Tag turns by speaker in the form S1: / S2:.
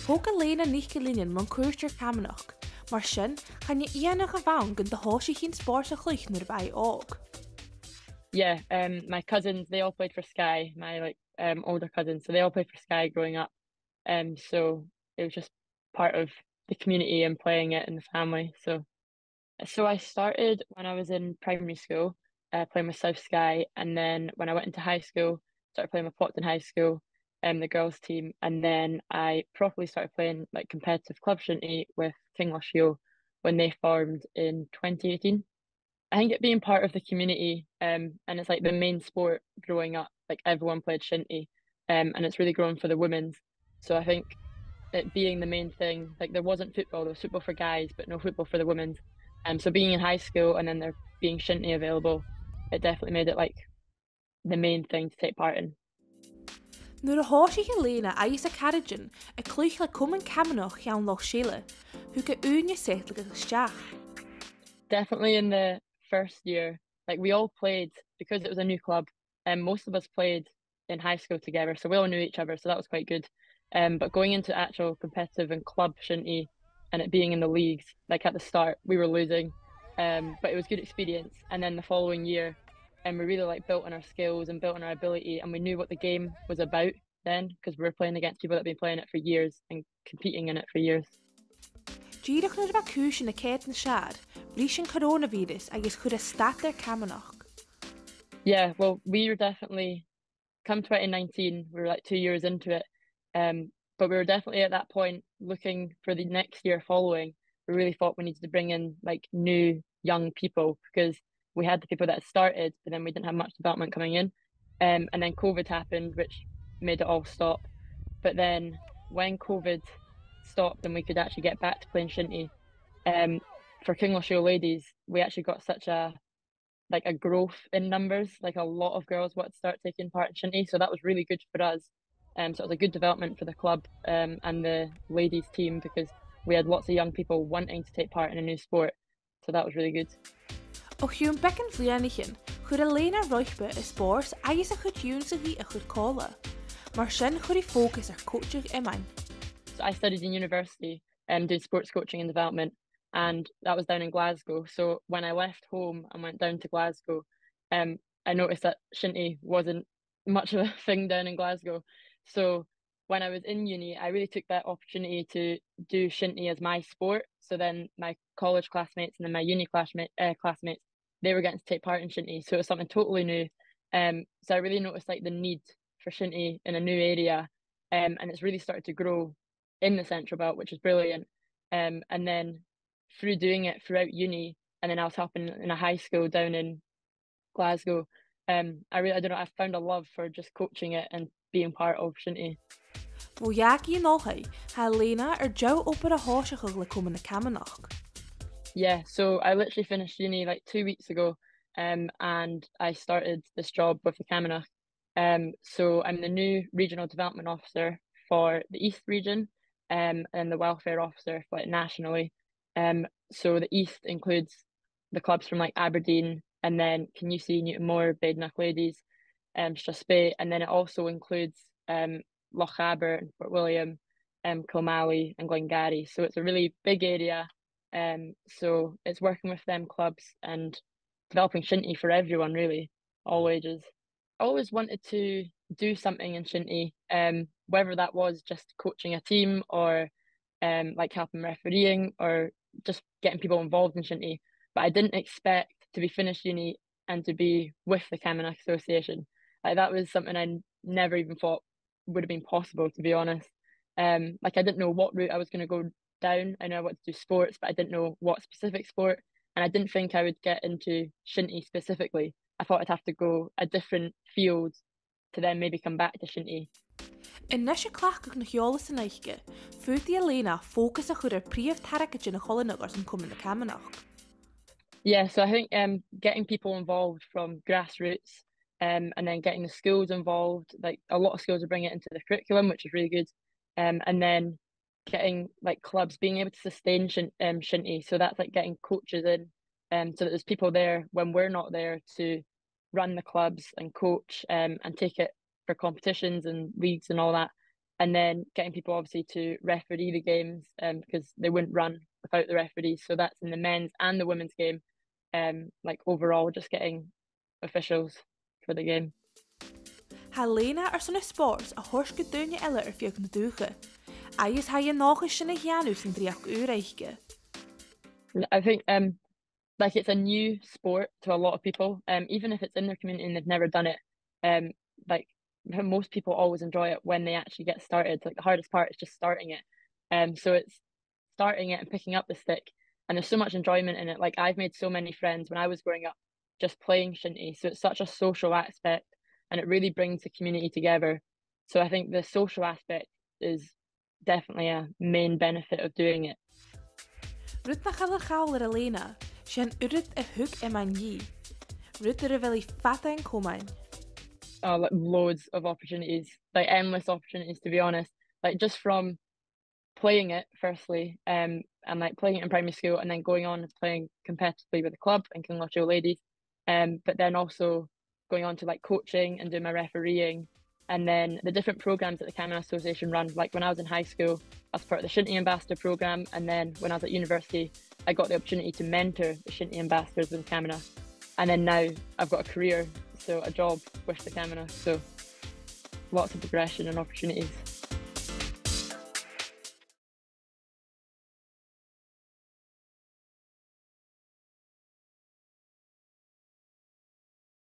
S1: Tóg Alaina NicIllinnein man cuairtear camanachd, mar sin can you íonach a bhain go do h-oifigear sport a Cluinnidh by og.
S2: Yeah, my cousins, they all played for Sky, my older cousins, so they all played for Sky growing up. So it was just part of the community and playing it in the family. So I started when I was in primary school, playing with South Sky, and then when I went into high school, started playing with Potton High School, the girls team, and then I properly started playing like competitive club shinty with Cluinnidh when they formed in 2018. I think it being part of the community, and it's like the main sport growing up, like everyone played shinty, and it's really grown for the women's. So I think it being the main thing, like there wasn't football, there was football for guys, but no football for the women's. So being in high school and then there being shinty available, it definitely made it like the main thing to take part in.
S1: Nuair a h-oifigear Alaina leasachaidh a Cluinnidh le cumann camanachd cheann Loch Sheila, who go úine set le isteach.
S2: Definitely in the first year, like we all played because it was a new club, and most of us played in high school together, so we all knew each other, so that was quite good. But going into actual competitive and club shinty and it being in the leagues, like at the start, we were losing, but it was good experience. And then the following year, we really like built on our skills and built on our ability, and we knew what the game was about then because we were playing against people that had been playing it for years and competing in it for years.
S1: Díreach nuair a cúis na céad na sead, bhrí sin coronavirus agus chud a start their camanachd.
S2: Yeah, well, we were definitely, come 2019, we were like 2 years into it, but we were definitely at that point looking for the next year following. We really thought we needed to bring in like new young people because we had the people that had started, but then we didn't have much development coming in. And then COVID happened, which made it all stop. But then when COVID stopped and we could actually get back to playing shinty, for Cluinnidh ladies, we actually got such a growth in numbers, like a lot of girls wanted to start taking part in shinty, so that was really good for us. So it was a good development for the club and the ladies team because we had lots of young people wanting to take part in a new sport, so that was really good.
S1: O chiún becin bhliainighin, chud Alaina roichbe is sport agus a chud dúnsaí a chud cála, mar sin chud focus ar coaching imain.
S2: So I studied in university doing sports coaching and development, and that was down in Glasgow. So when I left home and went down to Glasgow, I noticed that shinty wasn't much of a thing down in Glasgow. So when I was in uni, I really took that opportunity to do shinty as my sport. So then my college classmates and then my uni classmates, they were getting to take part in shinty. So it was something totally new. So I really noticed like the need for shinty in a new area, and it's really started to grow in the Central Belt, which is brilliant. And then through doing it throughout uni, and then I was helping in a high school down in Glasgow, I don't know, I found a love for just coaching it and being part of shinty.
S1: Bhó jaaki nóchaí, ha Alaina Joe open a h-oifigear le cumann na camanachd.
S2: Yeah, so I literally finished uni like 2 weeks ago, and I started this job with the camanachd. So I'm the new regional development officer for the East region, and the welfare officer for nationally. So the East includes the clubs from like Aberdeen, and then Cluinnidh, Newtonmore, Badenoch ladies, Strathspey, and then it also includes Lochaber and Fort William, Kilmally and Glengarry. So it's a really big area. So it's working with them clubs and developing shinty for everyone, really, all ages. I always wanted to do something in shinty, whether that was just coaching a team or like helping refereeing or just getting people involved in shinty. But I didn't expect to be finished uni and to be with the Camanachd Association. Like that was something I never even thought would have been possible, to be honest. Like I didn't know what route I was going to go down. I know I wanted to do sports, but I didn't know what specific sport, and I didn't think I would get into shinty specifically. I thought I'd have to go a different field to then maybe come back to shinty.
S1: In nisise clachach na cheolalas in aiche, fuairtí Alaina focus a chud ar príomh-targad na cholanigars an cumann na camanachd.
S2: Yeah, so I think getting people involved from grassroots, and then getting the schools involved, like a lot of schools are bringing it into the curriculum, which is really good. And then getting like clubs being able to sustain shinty, so that's like getting coaches in, so that there's people there when we're not there to run the clubs and coach, and take it for competitions and leagues and all that. and then getting people obviously to referee the games because they wouldn't run without the referees. So that's in the men's and the women's game. Like overall, just getting officials for the game.
S1: Alaina svona sports a thuairs go dúine eile fiach na dúcha. Agus ha nácha sinna cheanú san dríach úreiche.
S2: I think like it's a new sport to a lot of people. Even if it's in their community and they've never done it, like most people always enjoy it when they actually get started. Like the hardest part is just starting it. So it's starting it and picking up the stick. And there's so much enjoyment in it. Like I've made so many friends when I was growing up just playing shinty. So it's such a social aspect and it really brings the community together. So I think the social aspect is definitely a main benefit of doing it.
S1: Rút na chaile chael Alaina, sin urid a hook man yi. Rút really fata and comain.
S2: Oh, like loads of opportunities, like endless opportunities to be honest. Like just from playing it firstly, and like playing it in primary school and then going on and playing competitively with the club and Cluinnidh ladies, but then also going on to like coaching and doing my refereeing, and then the different programs that the Camanachd Association run. Like when I was in high school, I was part of the Shinty Ambassador program, and then when I was at university, I got the opportunity to mentor the Shinty Ambassadors with Camanachd, and then now I've got a career, so a job with the Camanachd, so lots of progression and opportunities.